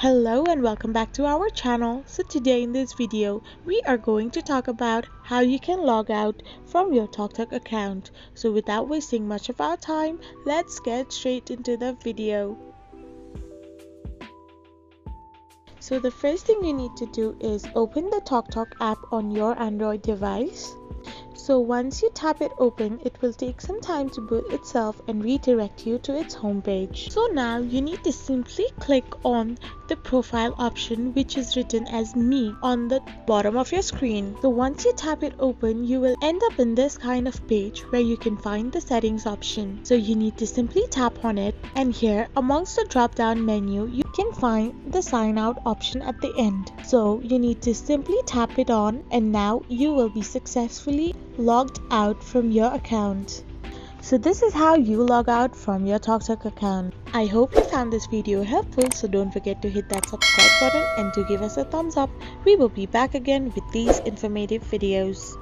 Hello and welcome back to our channel. So today in this video we are going to talk about how you can log out from your TalkTalk account. So without wasting much of our time, let's get straight into the video. So the first thing you need to do is open the TalkTalk app on your Android device. So once you tap it open, it will take some time to boot itself and redirect you to its homepage. So now you need to simply click on the profile option, which is written as me on the bottom of your screen. So once you tap it open, you will end up in this kind of page where you can find the settings option. So you need to simply tap on it, and here amongst the drop down menu you can find the sign out option at the end. So you need to simply tap it on, and now you will be successfully logged out from your account. So this is how you log out from your TalkTalk account. I hope you found this video helpful, so don't forget to hit that subscribe button and to give us a thumbs up. We will be back again with these informative videos.